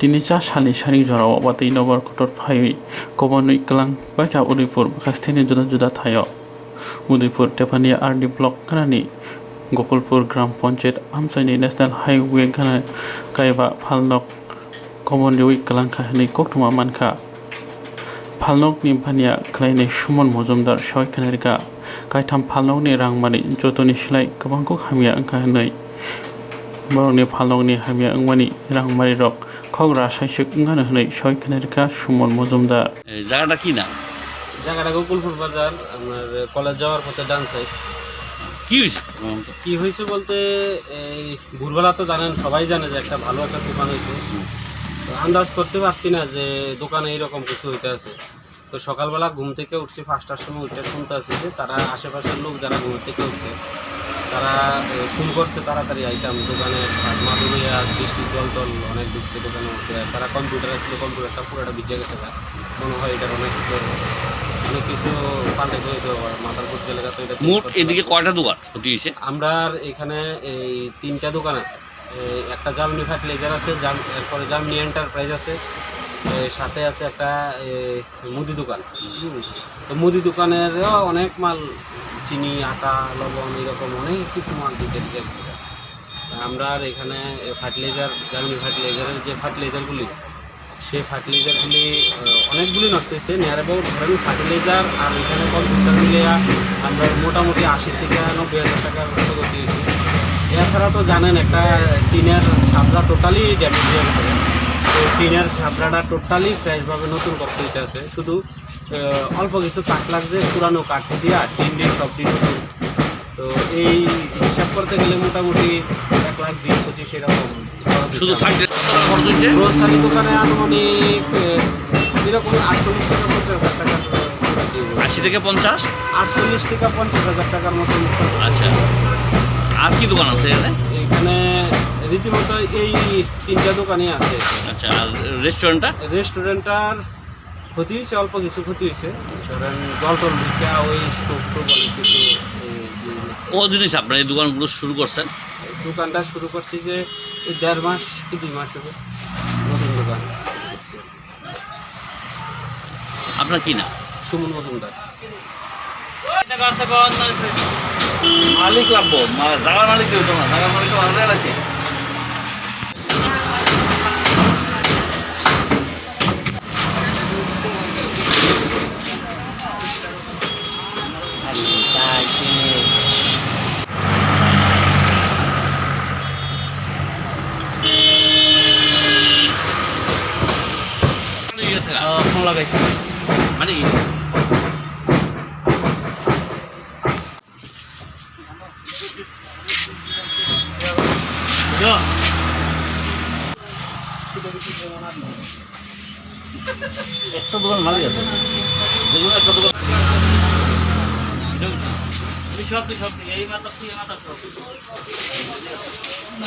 Dini sali sharing jora wati Nokbar kotor Phaiwi Kobonwi Thangbaikha Udaipur Bakastini juda thayo Udaipur Tepania RD block kanani Gopalpur Gram Panchayat Amsaini National Highway kana kaiba Phalnok Kobonwi ni koktuma manka Phalnok ni Pania klaini Shumon Mozumdar Shoy Kanerika Kaitam Phalnok ni rangmani jotoni silai kabangko hamia angka nei Boroni Phalnok ni hamia angwani rangmari rok Khogra saishik ngana hnai Shoy Kanerika Shumon Mozumdar জায়গাটা কি না জায়গাটা গোকুলপুর বাজার আমার college যাওয়ার পথে ডান side কি হয়েছে বলতে এই ভোরবেলা তো জানেন সবাই জানে যে একটা ভালো একটা দোকান হয়েছে তো আন্দাজ করতে পারছি না যে দোকানে এইরকম কিছু হইতে আছে তো সকালবেলা ঘুম থেকে উঠছি 5টার সময় উঠে শুনতে আসি যে তারা আশেপাশের লোক যারা ঘুম থেকে উঠছে তারা ফোন করছে তাড়াতাড়ি আইটাম দোকানে মাদুরি আর বৃষ্টির জল অনেক ঢুকছে দোকানে তারা কম্পিউটার আসলে কম্পিউটারটা পুরোটা ভিজে গেছে মনে হয় এটার অনেক কিছু পাল্টে মাথার ঘুরতে লেখা তো এটা মোট এদিকে কয়টা দোকান ক্ষতি হয়েছে আমরা এখানে এই 3টা দোকান আছে একটা জামনি ফার্টিলাইজার আছে এরপরে জামনি এন্টারপ্রাইজ আছে সাথে আছে একটা মুদি দোকান তো মুদি দোকানেরও অনেক মাল চিনি আটা লবণ এরকম অনেক কিছু মাল দিতে গেছে আমরা আর এখানে ফার্টিলাইজার জামনি ফার্টিলাইজারের যে ফার্টিলাইজারগুলি সেই ফার্টিলাইজারগুলি অনেকগুলি নষ্ট হয়েছে নিয়ার অ্যাবাউট ধরেন ফার্টিলাইজার আর এখানে কম্পিউটার মিলে আমরা মোটামুটি 80 থেকে 90,000 টাকার মতো দিয়েছি এছাড়া তো জানেন একটা টিনের ছাপড়া টোটালি ড্যামেজ হয়ে গেছে তো টিনের ছাপড়াটা টোটালি ফ্রেশভাবে নতুন করতে দিতে আছে শুধু অল্প কিছু কাঠ লাগছে পুরানো কাঠ দিয়া টিন দিয়ে সব দিন তো এই হিসাব করতে গেলে মোটামুটি 1,20,25 এরকম গ্রোসারি দোকানে আনুমানিক এরকম 48 থেকে 50,000 টাকার 80 থেকে 50 48 থেকে 50,000 টাকার মতো আচ্ছা আর কি দোকান আছে এখানে রীতিমতো এই 3টা দোকানই আছে আচ্ছা আর রেস্টুরেন্টটার ক্ষতি হয়েছে অল্প কিছু ক্ষতি হয়েছে ধরেন জল ভিজা ওই স্টোভ অনেক কিছু ও জিনিস আপনার এই দোকানগুলো শুরু করছেন দোকানটা শুরু করছি যে 1.5 মাস কি 2 মাস হবে নতুন দোকান আপনার কি না সুমন মজুমদার মালিক লাগবো জায়গার মালিক হতো না জায়গার মালিক আলাদা আছে ফোন লাগাইছি মানে একটা দোকান ভালোই আছে যেগুলো একটা দোকান সব এই মাথা সব